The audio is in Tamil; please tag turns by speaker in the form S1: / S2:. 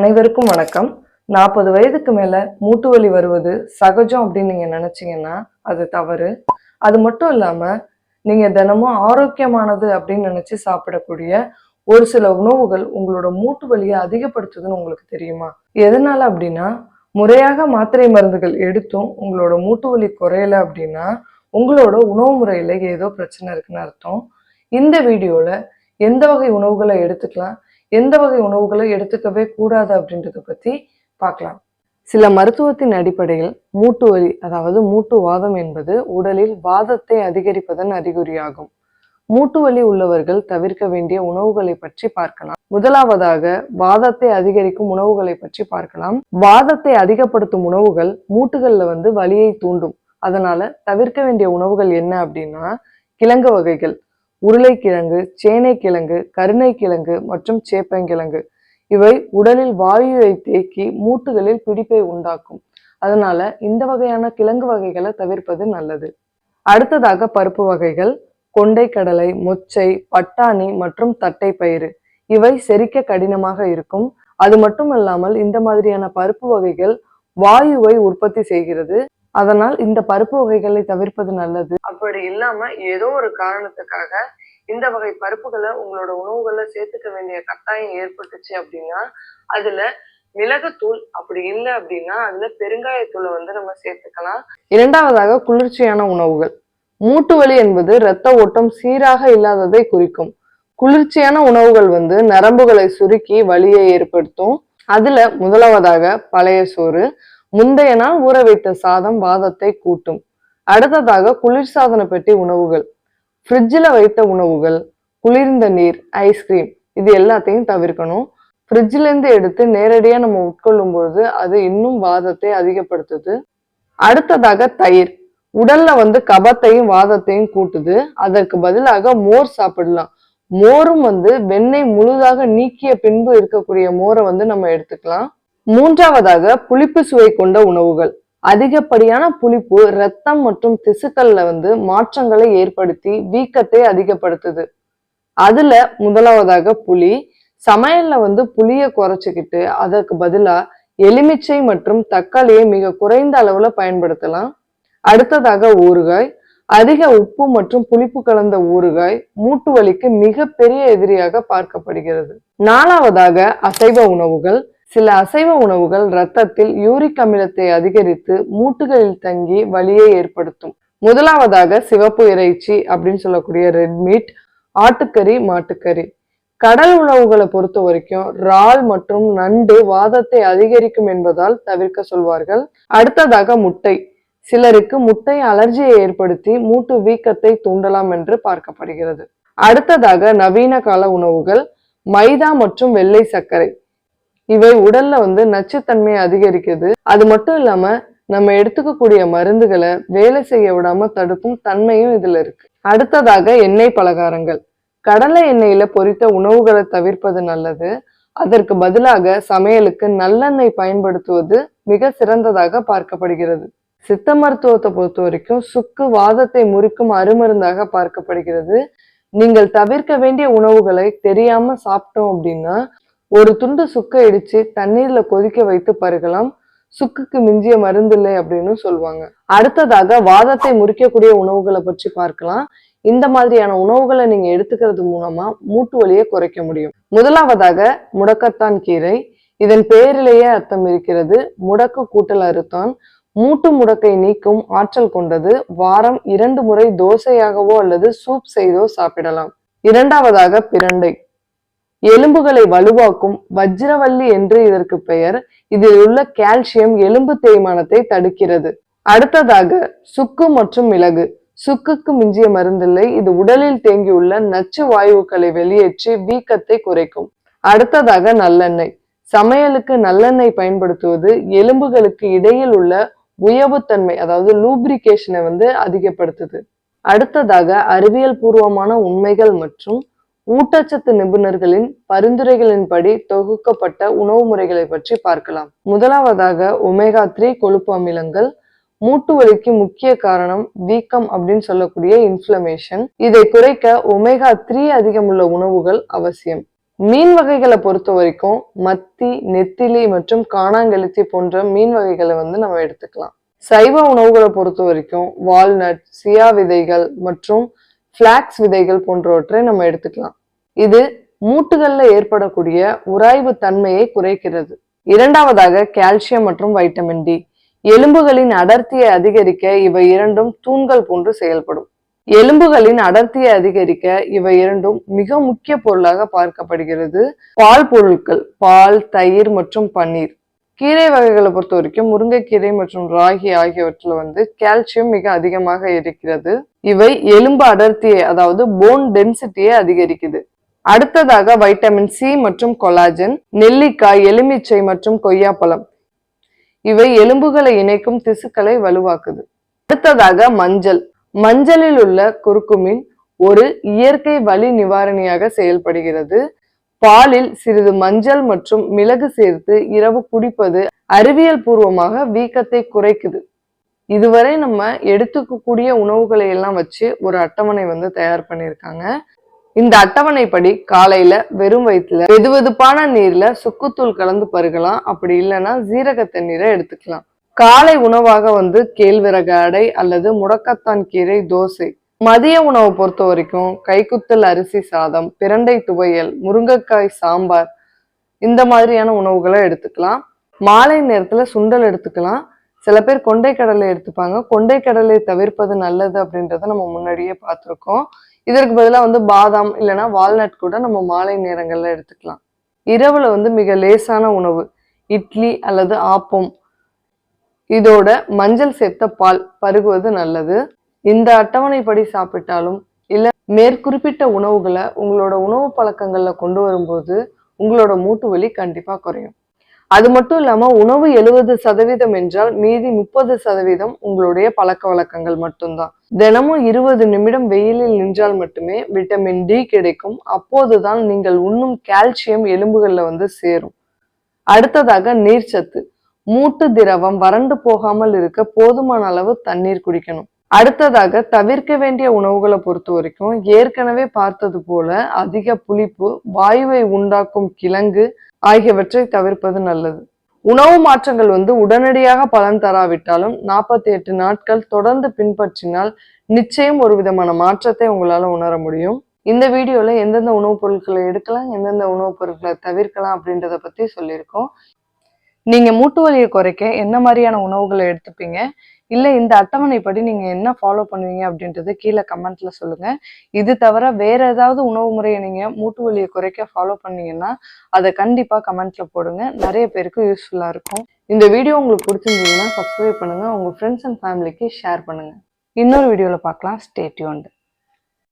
S1: அனைவருக்கும் வணக்கம். 40 வயதுக்கு மேல மூட்டு வலி வருவது சகஜம் அப்படின்னு நீங்க நினைச்சீங்கன்னா அது தவறு. அது மட்டும் இல்லாம நீங்க தினமும் ஆரோக்கியமானது அப்படின்னு நினைச்சு சாப்பிடக்கூடிய ஒரு சில உணவுகள் உங்களோட மூட்டு வலியை அதிகப்படுத்துதுன்னு உங்களுக்கு தெரியுமா? எதனால அப்படின்னா, முறையாக மாத்திரை மருந்துகள் எடுத்தும் உங்களோட மூட்டு வலி குறையல அப்படின்னா உங்களோட உணவு முறையில ஏதோ பிரச்சனை இருக்குன்னு அர்த்தம். இந்த வீடியோல எந்த வகை உணவுகளை எடுத்துக்கலாம், எந்த வகை உணவுகளை எடுத்துக்கவே கூடாது அப்படின்றத பத்தி பார்க்கலாம். சில மருத்துவத்தின் அடிப்படையில் மூட்டு வலி அதாவது மூட்டு வாதம் என்பது உடலில் வாதத்தை அதிகரிப்பதன் அறிகுறியாகும். மூட்டு வலி உள்ளவர்கள் தவிர்க்க வேண்டிய உணவுகளை பற்றி பார்க்கலாம். முதலாவதாக வாதத்தை அதிகரிக்கும் உணவுகளை பற்றி பார்க்கலாம். வாதத்தை அதிகப்படுத்தும் உணவுகள் மூட்டுகள்ல வலியை தூண்டும். அதனால தவிர்க்க வேண்டிய உணவுகள் என்ன அப்படின்னா, கிழங்கு வகைகள், உருளைக்கிழங்கு, சேனைக்கிழங்கு, கருணைக்கிழங்கு மற்றும் சேப்பங்கிழங்கு. இவை உடலில் வாயுவை தேக்கி மூட்டுகளில் பிடிப்பை உண்டாக்கும். அதனால இந்த வகையான கிழங்கு வகைகளை தவிர்ப்பது நல்லது. அடுத்ததாக பருப்பு வகைகள், கொண்டைக்கடலை, மொச்சை, பட்டாணி மற்றும் தட்டைப்பயிறு. இவை செரிக்க கடினமாக இருக்கும். அது மட்டும் இல்லாமல் இந்த மாதிரியான பருப்பு வகைகள் வாயுவை உற்பத்தி செய்கிறது. அதனால் இந்த பருப்பு வகைகளை தவிர்ப்பது நல்லது. அப்படி இல்லாம ஏதோ ஒரு காரணத்துக்காக இந்த வகை பருப்புகளை உங்களோட உணவுகளை சேர்த்துக்க வேண்டிய கட்டாயம் ஏற்பட்டுச்சு அப்படின்னா அதுல மிளகுத்தூள், அப்படி இல்லை அப்படின்னா அதுல பெருங்காயத்தூளை நம்ம சேர்த்துக்கலாம். இரண்டாவதாக குளிர்ச்சியான உணவுகள். மூட்டு வலி என்பது இரத்த ஓட்டம் சீராக இல்லாததை குறிக்கும். குளிர்ச்சியான உணவுகள் நரம்புகளை சுருக்கி வலியை ஏற்படுத்தும். அதுல முதலாவதாக பழைய சோறு, முந்தைய நாள் ஊற வைத்த சாதம் வாதத்தை கூட்டும். அடுத்ததாக குளிர்சாதன பெட்டி உணவுகள், ஃப்ரிட்ஜில் வைத்த உணவுகள், குளிர்ந்த நீர், ஐஸ்கிரீம், இது எல்லாத்தையும் தவிர்க்கணும். ஃப்ரிட்ஜில இருந்து எடுத்து நேரடியா நம்ம உட்கொள்ளும் பொழுது அது இன்னும் வாதத்தை அதிகப்படுத்துது. அடுத்ததாக தயிர், உடல்ல கபத்தையும் வாதத்தையும் கூட்டுது. அதற்கு பதிலாக மோர் சாப்பிடலாம். மோரும் வெண்ணெய் முழுதாக நீக்கிய பின்பு இருக்கக்கூடிய மோரை நம்ம எடுத்துக்கலாம். மூன்றாவதாக புளிப்பு சுவை கொண்ட உணவுகள். அதிகப்படியான புளிப்பு இரத்தம் மற்றும் திசுக்கள்ல மாற்றங்களை ஏற்படுத்தி வீக்கத்தை அதிகப்படுத்துது. அதுல முதலாவதாக புளி. சமையல்ல புளிய குறைச்சிக்கிட்டு அதற்கு பதிலா எலுமிச்சை மற்றும் தக்காளியை மிக குறைந்த அளவுல பயன்படுத்தலாம். அடுத்ததாக ஊறுகாய். அதிக உப்பு மற்றும் புளிப்பு கலந்த ஊறுகாய் மூட்டு வலிக்கு மிக பெரிய எதிரியாக பார்க்கப்படுகிறது. நாலாவதாக அசைவ உணவுகள். சில அசைவ உணவுகள் இரத்தத்தில் யூரிக் அமிலத்தை அதிகரித்து மூட்டுகளில் தங்கி வலியை ஏற்படுத்தும். முதலாவதாக சிவப்பு இறைச்சி அப்படின்னு சொல்லக்கூடிய ரெட் மீட், ஆட்டுக்கறி, மாட்டுக்கறி. கடல் உணவுகளை பொறுத்த வரைக்கும் இறால் மற்றும் நண்டு வாதத்தை அதிகரிக்கும் என்பதால் தவிர்க்க சொல்வார்கள். அடுத்ததாக முட்டை. சிலருக்கு முட்டை அலர்ஜியை ஏற்படுத்தி மூட்டு வீக்கத்தை தூண்டலாம் என்று பார்க்கப்படுகிறது. அடுத்ததாக நவீன கால உணவுகள், மைதா மற்றும் வெள்ளை சர்க்கரை. இவை உடல்ல நச்சுத்தன்மையை அதிகரிக்குது. அது மட்டும் இல்லாம நம்ம எடுத்துக்கக்கூடிய மருந்துகளை வேலை செய்ய விடாம தடுக்கும் தன்மையும் இதுல இருக்கு. அடுத்ததாக எண்ணெய் பலகாரங்கள். கடலை எண்ணெயில பொரித்த உணவுகளை தவிர்ப்பது நல்லது. அதற்கு பதிலாக சமையலுக்கு நல்லெண்ணெய் பயன்படுத்துவது மிக சிறந்ததாக பார்க்கப்படுகிறது. சித்த மருத்துவத்தை பொறுத்த வரைக்கும் சுக்கு வாதத்தை முறிக்கும் அருமருந்தாக பார்க்கப்படுகிறது. நீங்கள் தவிர்க்க வேண்டிய உணவுகளை தெரியாம சாப்பிட்டோம் அப்படின்னா ஒரு துண்டு சுக்கை இடிச்சு தண்ணீர்ல கொதிக்க வைத்து பருகலாம். சுக்குக்கு மிஞ்சிய மருந்து இல்லை அப்படின்னு சொல்லுவாங்க. அடுத்ததாக வாதத்தை முறிக்கக்கூடிய உணவுகளை பற்றி பார்க்கலாம். இந்த மாதிரியான உணவுகளை நீங்க எடுத்துக்கிறது மூலமா மூட்டு வலியை குறைக்க முடியும். முதலாவதாக முடக்கத்தான் கீரை. இதன் பெயரிலேயே அர்த்தம் இருக்கிறது. முடக்கு கூட்டல் அறுத்தான். மூட்டு முடக்கை நீக்கும் ஆற்றல் கொண்டது. வாரம் 2 முறை தோசையாகவோ அல்லது சூப் செய்தோ சாப்பிடலாம். இரண்டாவதாக பிரண்டை. எலும்புகளை வலுவாக்கும் வஜ்ரவல்லி என்று இதற்கு பெயர். இதில் உள்ள கால்சியம் எலும்பு தேய்மானத்தை தடுக்கிறது. அடுத்ததாக சுக்கு மற்றும் மிளகு. சுக்குக்கு மிஞ்சிய மருந்தில்லை. இது உடலில் தேங்கியுள்ள நச்சு வாயுக்களை வெளியேற்றி வீக்கத்தை குறைக்கும். அடுத்ததாக நல்லெண்ணெய். சமையலுக்கு நல்லெண்ணெய் பயன்படுத்துவது எலும்புகளுக்கு இடையில் உள்ள உயவுத்தன்மை அதாவது லூப்ரிகேஷனை அதிகப்படுத்துது. அடுத்ததாக அறிவியல் பூர்வமான உண்மைகள் மற்றும் ஊட்டச்சத்து நிபுணர்களின் பரிந்துரைகளின்படி தொகுக்கப்பட்ட உணவு முறைகளை பற்றி பார்க்கலாம். முதலாவதாக ஒமேகா 3 கொழுப்பு அமிலங்கள். மூட்டு வலிக்கு முக்கிய காரணம் வீக்கம் அப்படின்னு சொல்லக்கூடிய இன்ஃப்ளமேஷன். இதை குறைக்க ஒமேகா 3 அதிகமுள்ள உணவுகள் அவசியம். மீன் வகைகளை பொறுத்த வரைக்கும் மத்தி, நெத்திலி மற்றும் காணாங்கெளுத்தி போன்ற மீன் வகைகளை வந்து நம்ம எடுத்துக்கலாம். சைவ உணவுகளை பொறுத்த வரைக்கும் வால்நட், சியா விதைகள் மற்றும் பிளாக்ஸ் விதைகள் போன்றவற்றை நம்ம எடுத்துக்கலாம். இது மூட்டுகள்ல ஏற்படக்கூடிய உராய்வு தன்மையை குறைக்கிறது. இரண்டாவதாக கால்சியம் மற்றும் வைட்டமின் டி. எலும்புகளின் அடர்த்தியை அதிகரிக்க இவை இரண்டும் தூண்கள் போன்று செயல்படும். எலும்புகளின் அடர்த்தியை அதிகரிக்க இவை இரண்டும் மிக முக்கிய பொருளாக பார்க்கப்படுகிறது. பால் பொருட்கள், பால், தயிர் மற்றும் பன்னீர். கீரை வகைகளை பொறுத்த வரைக்கும் முருங்கைக்கீரை மற்றும் ராகி ஆகியவற்றில் வந்து கால்சியம் மிக அதிகமாக இருக்கிறது. இவை எலும்பு அடர்த்தியை, அதாவது போன் டென்சிட்டியை அதிகரிக்குது. அடுத்ததாக வைட்டமின் சி மற்றும் கொலாஜன். நெல்லிக்காய், எலுமிச்சை மற்றும் கொய்யாப்பழம் இவை எலும்புகளை இணைக்கும் திசுக்களை வலுவாக்குது. அடுத்ததாக மஞ்சள். மஞ்சளில் உள்ள குர்குமின் ஒரு இயற்கை வலி நிவாரணியாக செயல்படுகிறது. பாலில் சிறிது மஞ்சள் மற்றும் மிளகு சேர்த்து இரவு குடிப்பது அறிவியல் பூர்வமாக வீக்கத்தை குறைக்குது. இதுவரை நம்ம எடுத்துக்கக்கூடிய உணவுகளை எல்லாம் வச்சு ஒரு அட்டவணை வந்து தயார் பண்ணியிருக்காங்க. இந்த அட்டவணைப்படி காலையில வெறும் வயிற்றுல வெதுவெதுப்பான நீர்ல சுக்குத்தூள் கலந்து பருகலாம். அப்படி இல்லைன்னா ஜீரக தண்ணீரை எடுத்துக்கலாம். காலை உணவாக வந்து கேழ்வரகு அடை அல்லது முடக்கத்தான் கீரை, தோசை. மதிய உணவை பொறுத்த வரைக்கும் கைக்குத்தல் அரிசி சாதம், பிரண்டை துவையல், முருங்கைக்காய் சாம்பார், இந்த மாதிரியான உணவுகளை எடுத்துக்கலாம். மாலை நேரத்துல சுண்டல் எடுத்துக்கலாம். சில பேர் கொண்டை கடலை எடுத்துப்பாங்க. கொண்டை கடலை தவிர்ப்பது நல்லது அப்படின்றத நம்ம முன்னாடியே பார்த்துருக்கோம். இதற்கு பதிலாக வந்து பாதாம் இல்லைன்னா வால்நட் கூட நம்ம மாலை நேரங்கள்ல எடுத்துக்கலாம். இரவுல வந்து மிக லேசான உணவு இட்லி அல்லது ஆப்பம், இதோட மஞ்சள் சேர்த்த பால் பருகுவது நல்லது. இந்த அட்டவணைப்படி சாப்பிட்டாலும் இல்ல மேற்குறிப்பிட்ட உணவுகளை உங்களோட உணவு பழக்கங்கள்ல கொண்டு வரும்போது உங்களோட மூட்டு வலி கண்டிப்பா குறையும். அது மட்டும் இல்லாம உணவு 70% என்றால் மீதி 30% உங்களுடைய பழக்க வழக்கங்கள் மட்டும்தான். தினமும் 20 நிமிடம் வெயிலில் நின்றால் மட்டுமே விட்டமின் டி கிடைக்கும். அப்போதுதான் நீங்கள் உண்ணும் கால்சியம் எலும்புகள்ல வந்து சேரும். அடுத்ததாக நீர்ச்சத்து. மூட்டு திரவம் வறண்டு போகாமல் இருக்க போதுமான அளவு தண்ணீர் குடிக்கணும். அடுத்ததாக தவிர்க்க வேண்டிய உணவுகளை பொறுத்த வரைக்கும் ஏற்கனவே பார்த்தது போல அதிக புளிப்பு, வாயுவை உண்டாக்கும் கிழங்கு ஆகியவற்றை தவிர்ப்பது நல்லது. உணவு மாற்றங்கள் வந்து உடனடியாக பலன் தராவிட்டாலும் 48 நாட்கள் தொடர்ந்து பின்பற்றினால் நிச்சயம் ஒரு விதமான மாற்றத்தை உங்களால உணர முடியும். இந்த வீடியோல எந்தெந்த உணவுப் பொருட்களை எடுக்கலாம், எந்தெந்த உணவுப் பொருட்களை தவிர்க்கலாம் அப்படின்றத பத்தி சொல்லியிருக்கோம். நீங்க மூட்டு வலியை குறைக்க என்ன மாதிரியான உணவுகளை எடுத்துப்பீங்க, இல்ல இந்த அட்டவணைப்படி நீங்க என்ன ஃபாலோ பண்ணுவீங்க அப்படின்றது கீழே கமெண்ட்ல சொல்லுங்க. இது தவிர வேற ஏதாவது உணவு முறையை நீங்க மூட்டு வலியை குறைக்க ஃபாலோ பண்ணீங்கன்னா அதை கண்டிப்பா கமெண்ட்ல போடுங்க. நிறைய பேருக்கு யூஸ்ஃபுல்லா இருக்கும். இந்த வீடியோ உங்களுக்கு பிடிச்சிருந்ததுன்னா சப்ஸ்கிரைப் பண்ணுங்க, உங்க ஃப்ரெண்ட்ஸ் அண்ட் ஃபேமிலிக்கு ஷேர் பண்ணுங்க. இன்னொரு வீடியோல பார்க்கலாம். Stay tuned.